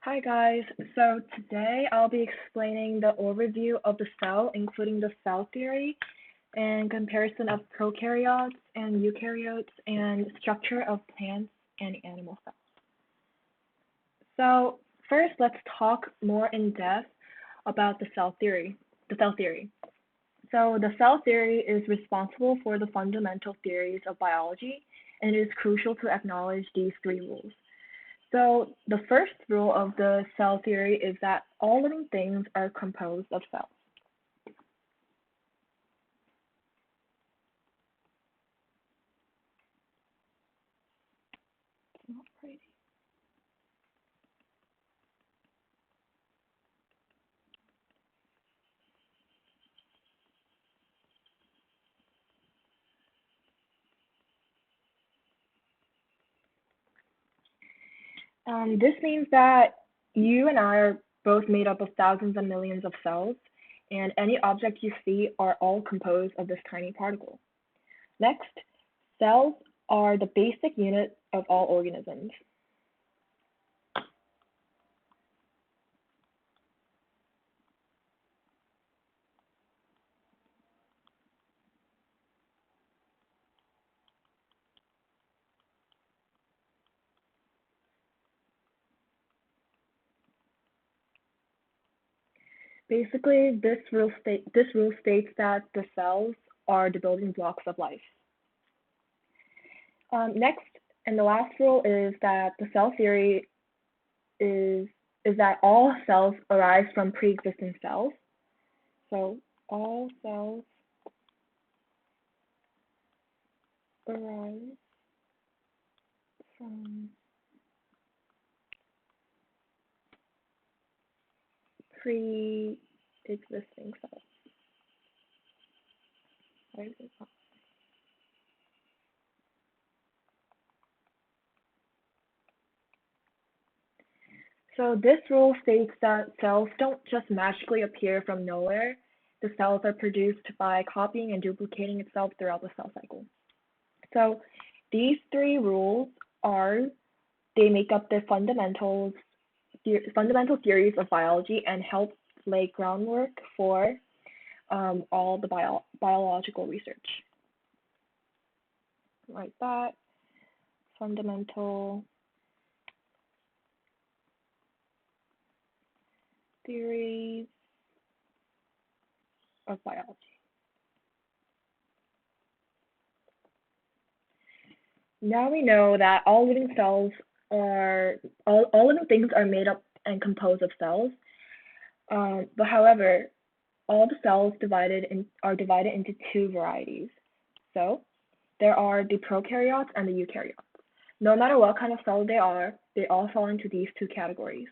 Hi guys, so today I'll be explaining the overview of the cell, including the cell theory and comparison of prokaryotes and eukaryotes and structure of plants and animal cells. So first, let's talk more in depth about the cell theory. So the cell theory is responsible for the fundamental theories of biology, and it is crucial to acknowledge these three rules. So the first rule of the cell theory is that all living things are composed of cells. It's not pretty. This means that you and I are both made up of thousands and millions of cells, and any object you see are all composed of this tiny particle. Next, cells are the basic unit of all organisms. Basically, this rule states that the cells are the building blocks of life. Next, and the last rule is that the cell theory is that all cells arise from pre-existing cells. So all cells arise from pre-existing cells. Why is it not? So this rule states that cells don't just magically appear from nowhere. The cells are produced by copying and duplicating itself throughout the cell cycle. So these three rules they make up the fundamental theories of biology and help lay groundwork for all the biological research. Like that, fundamental theories of biology. Now we know that all living things are made up and composed of cells. But however, all the cells are divided into two varieties. So there are the prokaryotes and the eukaryotes. No matter what kind of cell they all fall into these two categories.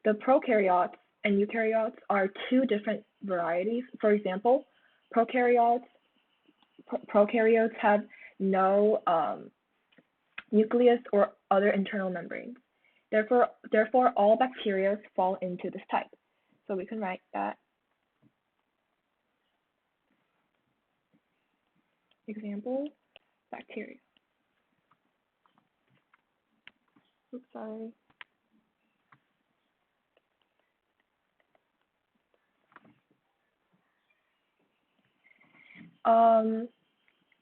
The prokaryotes and eukaryotes are two different varieties. For example, prokaryotes have no nucleus or other internal membranes. Therefore, all bacteria fall into this type. So we can write that. Example, bacteria. Oops, sorry.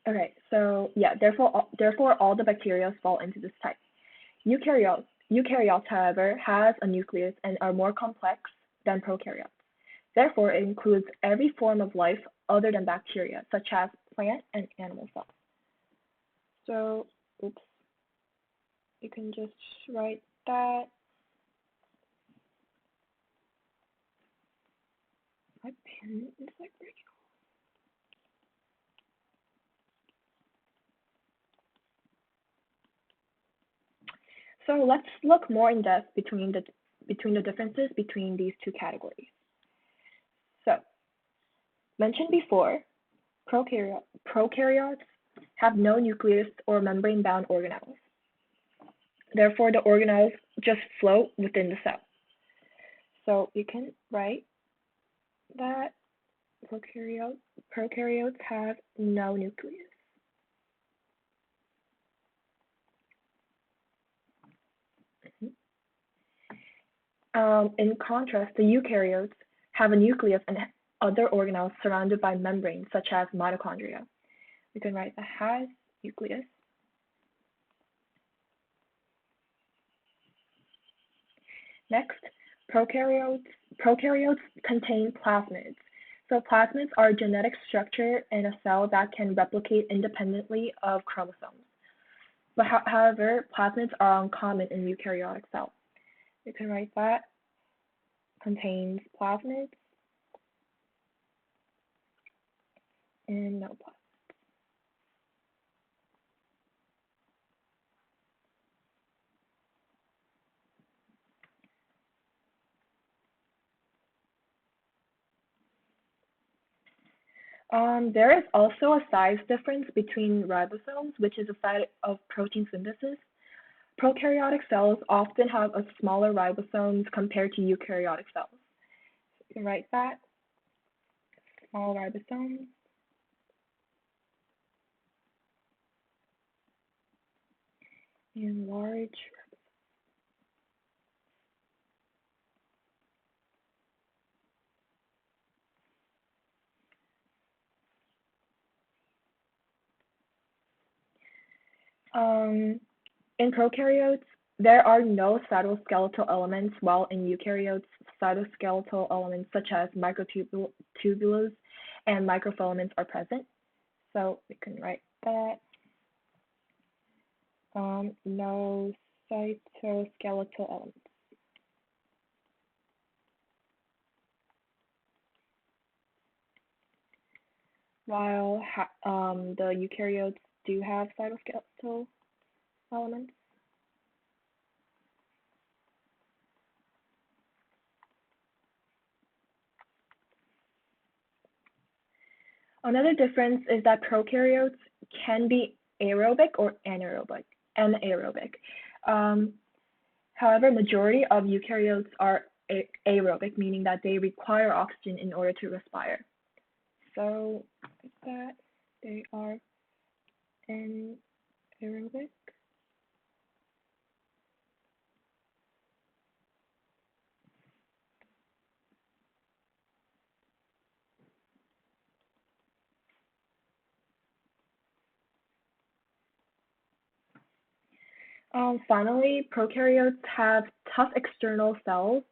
Okay, so yeah, therefore all the bacteria fall into this type. Eukaryotes, however, has a nucleus and are more complex than prokaryotes. Therefore, it includes every form of life other than bacteria, such as plant and animal cells. So, oops, you can just write that. My pen is like breaking. So let's look more in depth between the differences between these two categories. So, mentioned before, prokaryotes have no nucleus or membrane-bound organelles. Therefore, the organelles just float within the cell. So you can write that prokaryotes have no nucleus. In contrast, the eukaryotes have a nucleus and other organelles surrounded by membranes, such as mitochondria. We can write that has nucleus. Next, prokaryotes. Prokaryotes contain plasmids. So plasmids are a genetic structure in a cell that can replicate independently of chromosomes. But however, plasmids are uncommon in eukaryotic cells. You can write that contains plasmids and no plasmids. There is also a size difference between ribosomes, which is a site of protein synthesis. Prokaryotic cells often have a smaller ribosomes compared to eukaryotic cells. You can write that, small ribosomes. And large. In prokaryotes, there are no cytoskeletal elements, while in eukaryotes, cytoskeletal elements such as microtubules and microfilaments are present. So we can write that. No cytoskeletal elements. While the eukaryotes do have cytoskeletal elements. Another difference is that prokaryotes can be aerobic or anaerobic. Um, However, majority of eukaryotes are aerobic, meaning that they require oxygen in order to respire. So like that, they are anaerobic. Finally, prokaryotes have tough external cells.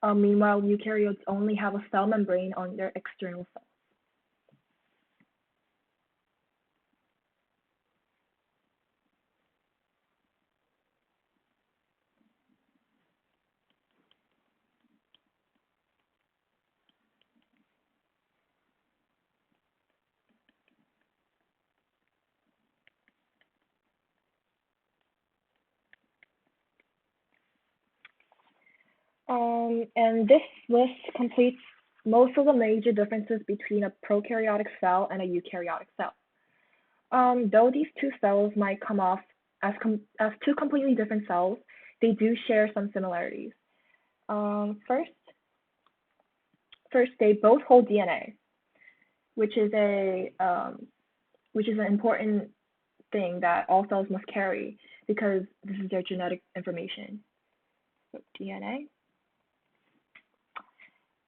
Meanwhile, eukaryotes only have a cell membrane on their external cells. And this list completes most of the major differences between a prokaryotic cell and a eukaryotic cell. Though these two cells might come off as two completely different cells, they do share some similarities. First, they both hold DNA, which is an important thing that all cells must carry because this is their genetic information. So DNA.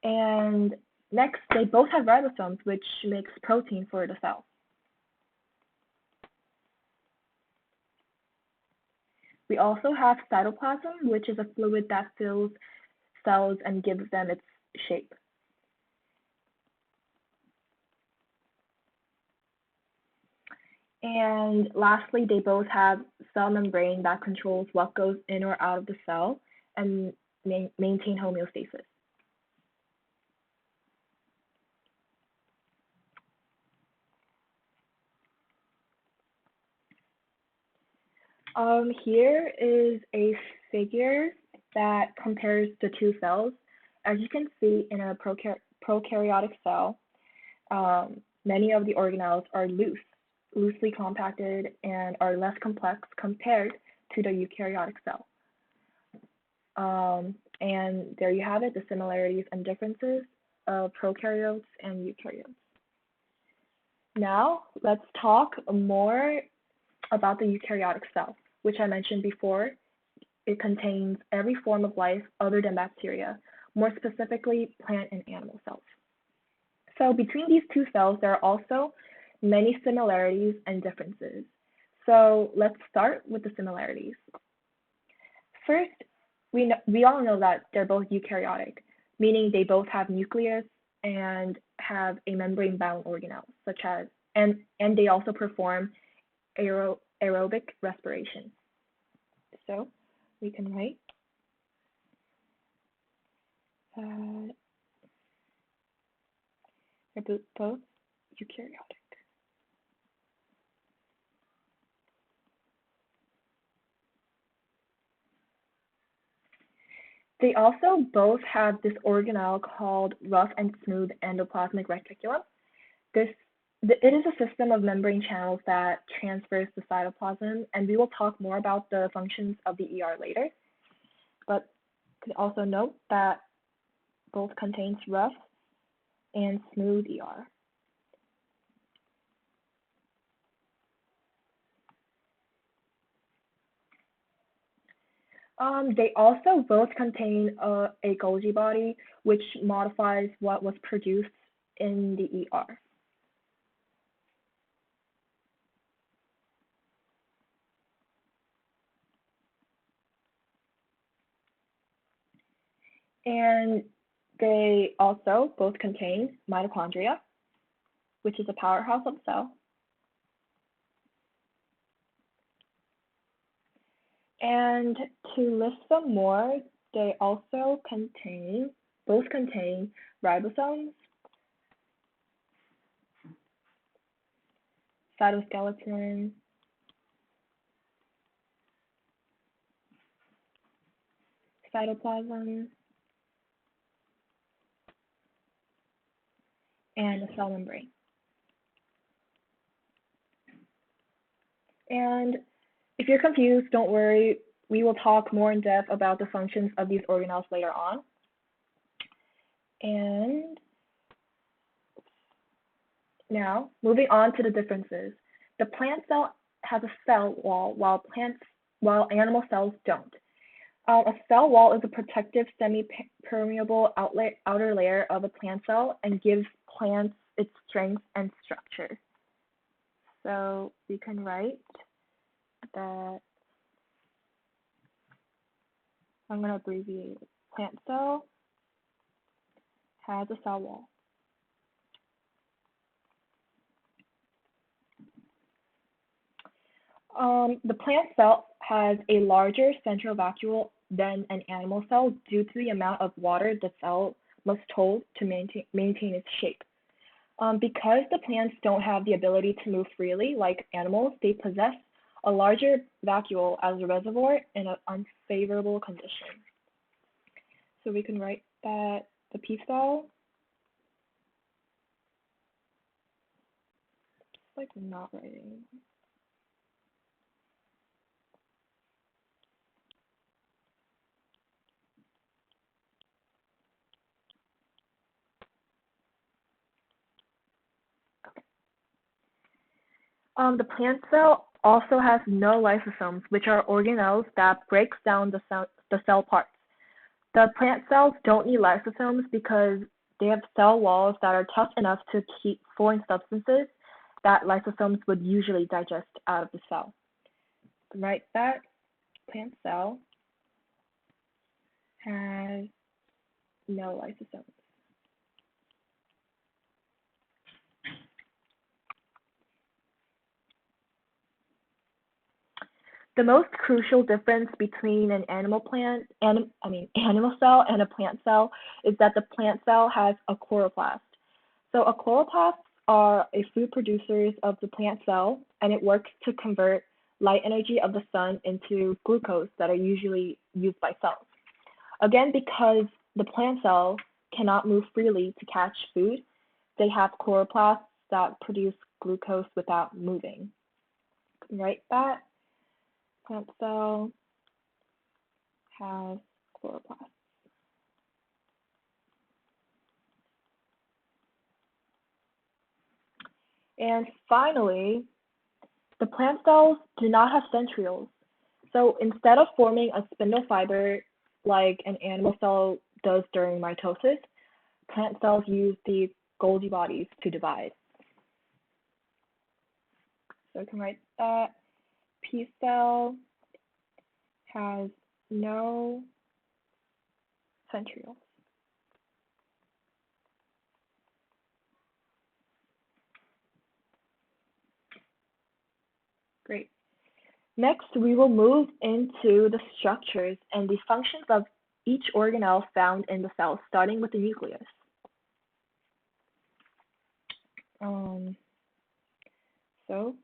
And next, they both have ribosomes, which makes protein for the cell. We also have cytoplasm, which is a fluid that fills cells and gives them its shape. And lastly, they both have cell membrane that controls what goes in or out of the cell and maintain homeostasis. Here is a figure that compares the two cells. As you can see, in a prokaryotic cell, many of the organelles are loosely compacted, and are less complex compared to the eukaryotic cell. And there you have it, the similarities and differences of prokaryotes and eukaryotes. Now, let's talk more about the eukaryotic cell, which I mentioned before. it contains every form of life other than bacteria, more specifically plant and animal cells. So between these two cells, there are also many similarities and differences. So let's start with the similarities. First, we all know that they're both eukaryotic, meaning they both have nucleus and have a membrane-bound organelle, such as, and they also perform aerobic respiration. So we can write they're both eukaryotic. They also both have this organelle called rough and smooth endoplasmic reticulum. This it is a system of membrane channels that transfers the cytoplasm, and we will talk more about the functions of the ER later. But you can also note that both contains rough and smooth ER. They also both contain a Golgi body, which modifies what was produced in the ER. And they also both contain mitochondria, which is a powerhouse of the cell. And to list some more, they also both contain ribosomes, cytoskeleton, cytoplasm, and a cell membrane. And if you're confused, don't worry. We will talk more in depth about the functions of these organelles later on. And now, moving on to the differences. The plant cell has a cell wall, while animal cells don't. A cell wall is a protective semi-permeable outer layer of a plant cell and gives plants its strength and structure. So we can write that, I'm going to abbreviate it. Plant cell has a cell wall. The plant cell has a larger central vacuole than an animal cell due to the amount of water the cell must hold to maintain its shape. Because the plants don't have the ability to move freely like animals, they possess a larger vacuole as a reservoir in an unfavorable condition. So we can write that the P cell, it's like not writing. The plant cell also has no lysosomes, which are organelles that breaks down the cell parts. The plant cells don't need lysosomes because they have cell walls that are tough enough to keep foreign substances that lysosomes would usually digest out of the cell. Right, that plant cell has no lysosomes. The most crucial difference between an animal cell and a plant cell is that the plant cell has a chloroplast. So a chloroplast are a food producers of the plant cell, and it works to convert light energy of the sun into glucose that are usually used by cells. Again, because the plant cell cannot move freely to catch food, they have chloroplasts that produce glucose without moving. Right, that plant cell has chloroplasts. And finally, the plant cells do not have centrioles. So instead of forming a spindle fiber like an animal cell does during mitosis, plant cells use the Golgi bodies to divide. So I can write that P cell has no centrioles. Great. Next, we will move into the structures and the functions of each organelle found in the cell, starting with the nucleus. So,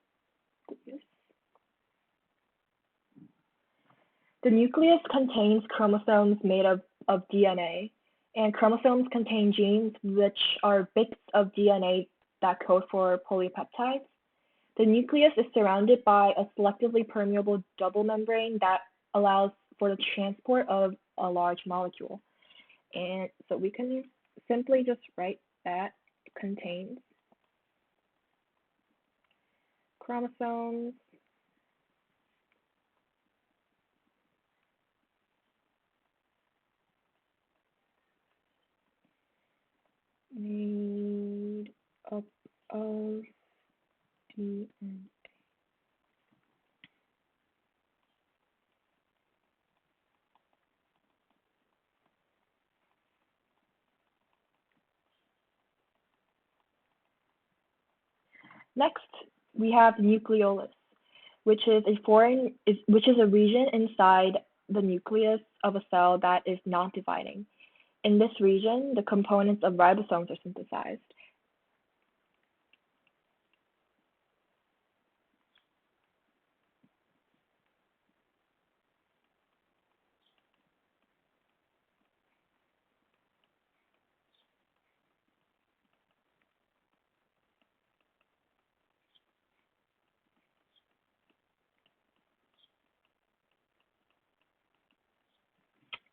the nucleus contains chromosomes made of DNA, and chromosomes contain genes which are bits of DNA that code for polypeptides. The nucleus is surrounded by a selectively permeable double membrane that allows for the transport of a large molecule. And so we can simply just write that it contains chromosomes made up of DNA. Next, we have the nucleolus, which is a region inside the nucleus of a cell that is not dividing. In this region, the components of ribosomes are synthesized.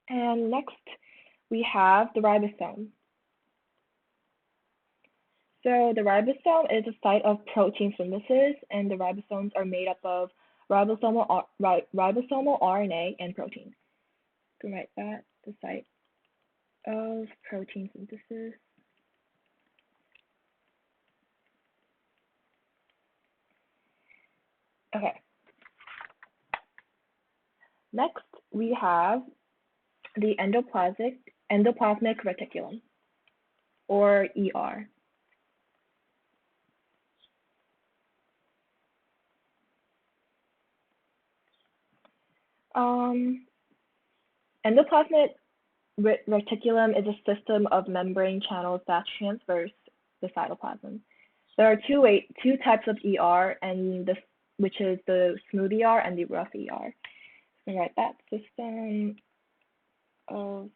And next, we have the ribosome. So the ribosome is a site of protein synthesis, and the ribosomes are made up of ribosomal RNA and protein. You can write that, the site of protein synthesis. Okay. Next, we have the endoplasmic reticulum, or ER. Endoplasmic reticulum is a system of membrane channels that traverse the cytoplasm. There are two types of ER, and which is the smooth ER and the rough ER. So write that system of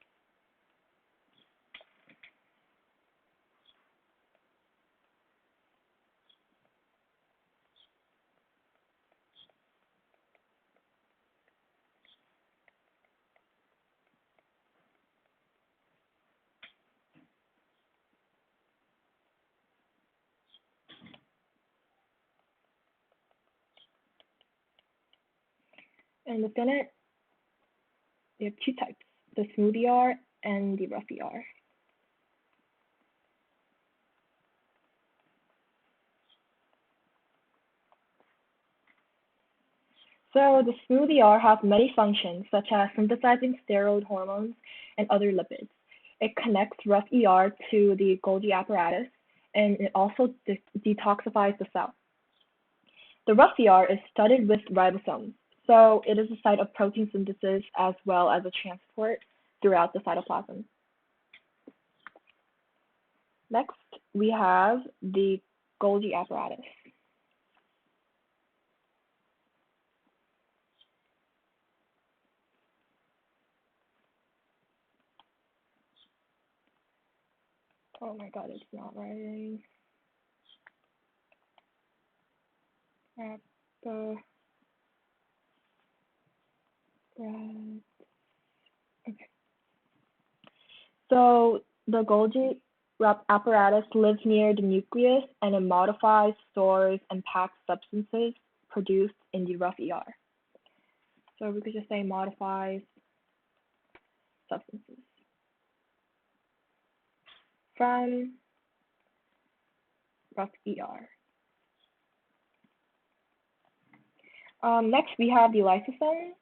and within it, we have two types, the smooth ER and the rough ER. So the smooth ER has many functions, such as synthesizing steroid hormones and other lipids. It connects rough ER to the Golgi apparatus, and it also detoxifies the cell. The rough ER is studded with ribosomes, so it is a site of protein synthesis as well as a transport throughout the cytoplasm. Next, we have the Golgi apparatus. Oh my god, it's not writing. Okay. So the Golgi apparatus lives near the nucleus, and it modifies, stores, and packs substances produced in the rough ER. So we could just say modifies substances from rough ER. Next, we have the lysosome.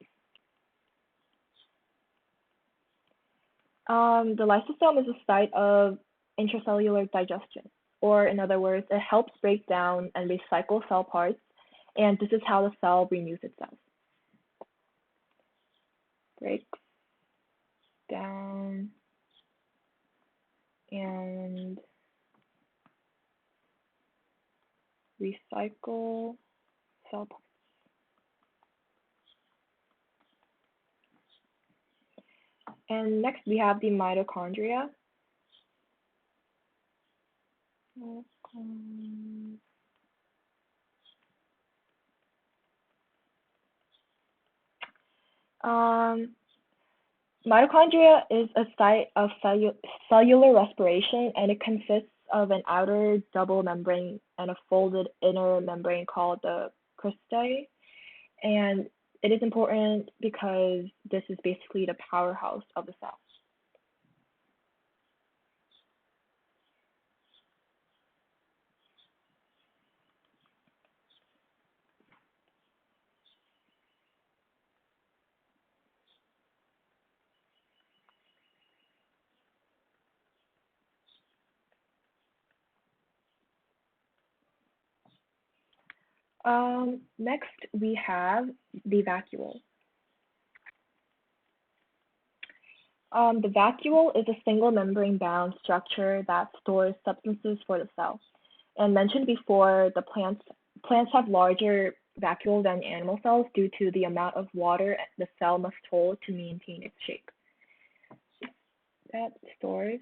The lysosome is a site of intracellular digestion, or in other words, it helps break down and recycle cell parts, and this is how the cell renews itself. Breaks down and recycle cell parts. And next we have the mitochondria. Mitochondria is a site of cellular respiration, and it consists of an outer double membrane and a folded inner membrane called the cristae. And it is important because this is basically the powerhouse of the cell. Next, we have the vacuole. The vacuole is a single membrane bound structure that stores substances for the cell. And mentioned before, the plants have larger vacuole than animal cells due to the amount of water the cell must hold to maintain its shape. That stores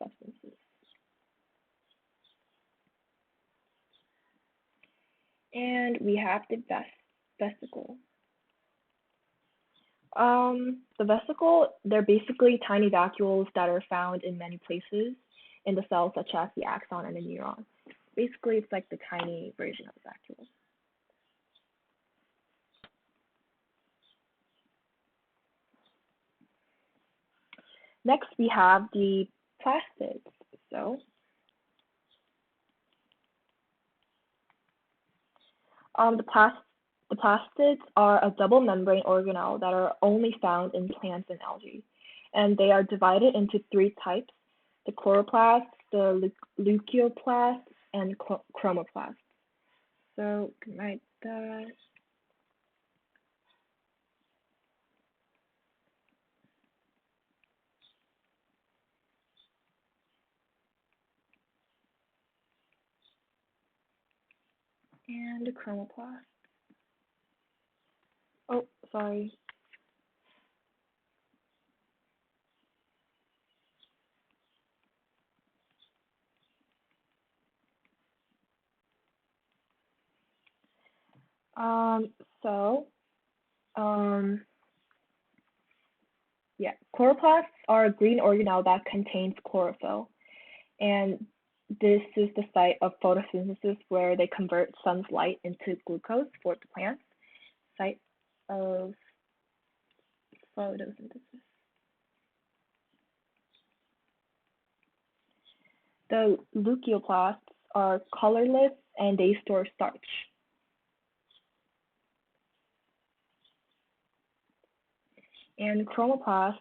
substances. And we have the vesicle. The vesicle, they're basically tiny vacuoles that are found in many places in the cell, such as the axon and the neuron. Basically, it's like the tiny version of the vacuole. Next, we have the plastids. So, the plastids are a double membrane organelle that are only found in plants and algae, and they are divided into three types: the chloroplasts, the leucoplasts, and chromoplasts. So, you can write that. And the chromoplast. Oh, sorry. So, yeah, chloroplasts are a green organelle that contains chlorophyll, and this is the site of photosynthesis where they convert sun's light into glucose for the plants. Site of photosynthesis. The leucoplasts are colorless and they store starch. And chromoplasts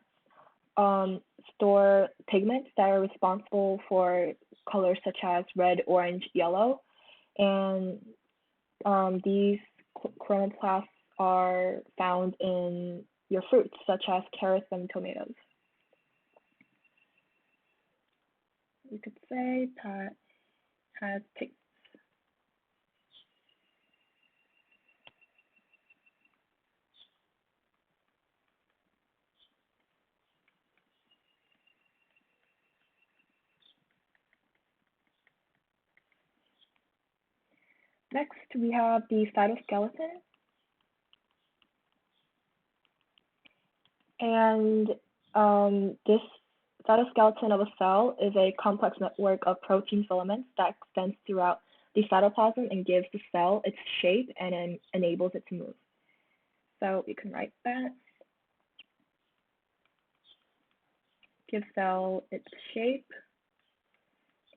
store pigments that are responsible for colors such as red, orange, yellow, and these chromoplasts are found in your fruits such as carrots and tomatoes. You could say that has pigments. Next, we have the cytoskeleton. And this cytoskeleton of a cell is a complex network of protein filaments that extends throughout the cytoplasm and gives the cell its shape and enables it to move. So we can write that. Give cell its shape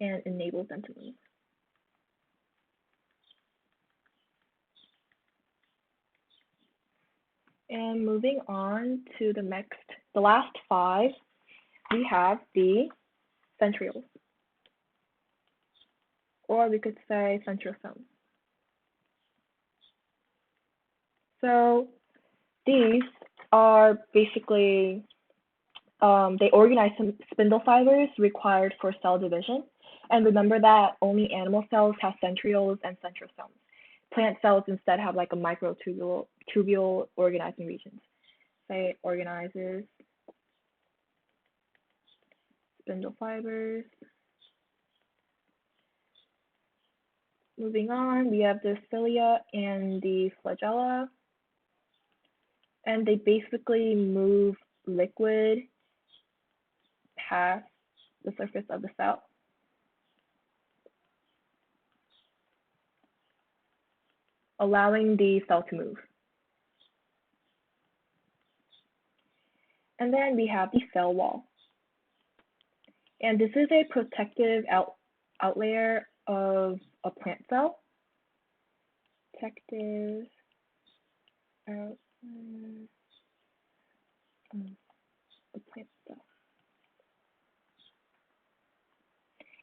and enables them to move. And moving on to the last 5, we have the centrioles, or we could say centrosomes. So these are basically, they organize some spindle fibers required for cell division. And remember that only animal cells have centrioles and centrosomes. Plant cells instead have like a microtubule organizing regions. Say it organizes spindle fibers. Moving on, we have the cilia and the flagella. And they basically move liquid past the surface of the cell. Allowing the cell to move. And then we have the cell wall. And this is a protective outlayer of a plant cell. Protective outlayer of a plant cell.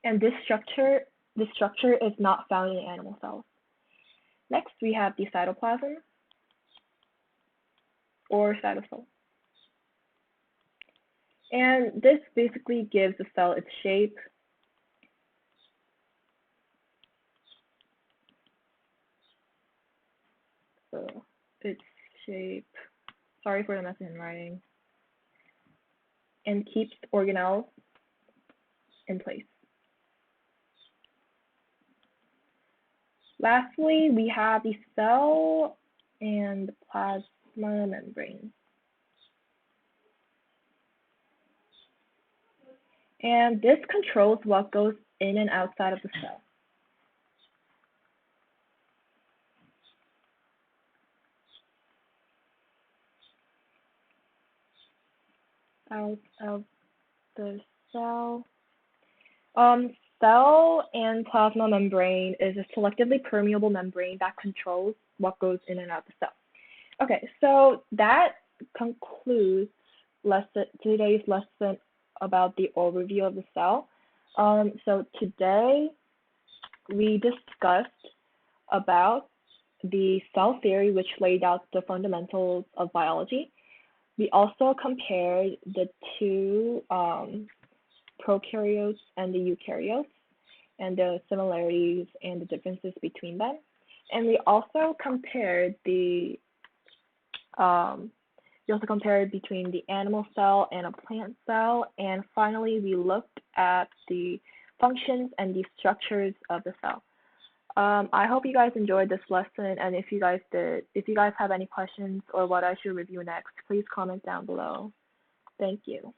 And this structure is not found in animal cells. Next, we have the cytoplasm or cytosol. And this basically gives the cell its shape. So its shape, sorry for the mess in writing, and keeps organelles in place. Lastly, we have the cell and plasma membrane. And this controls what goes in and outside of the cell. Out of the cell. Cell and plasma membrane is a selectively permeable membrane that controls what goes in and out of the cell. Okay, so that concludes today's lesson about the overview of the cell. So today we discussed about the cell theory, which laid out the fundamentals of biology. We also compared the two prokaryotes and the eukaryotes and the similarities and the differences between them. And we also compared between the animal cell and a plant cell. And finally, we looked at the functions and the structures of the cell. I hope you guys enjoyed this lesson, and if you guys have any questions or what I should review next, please comment down below. Thank you.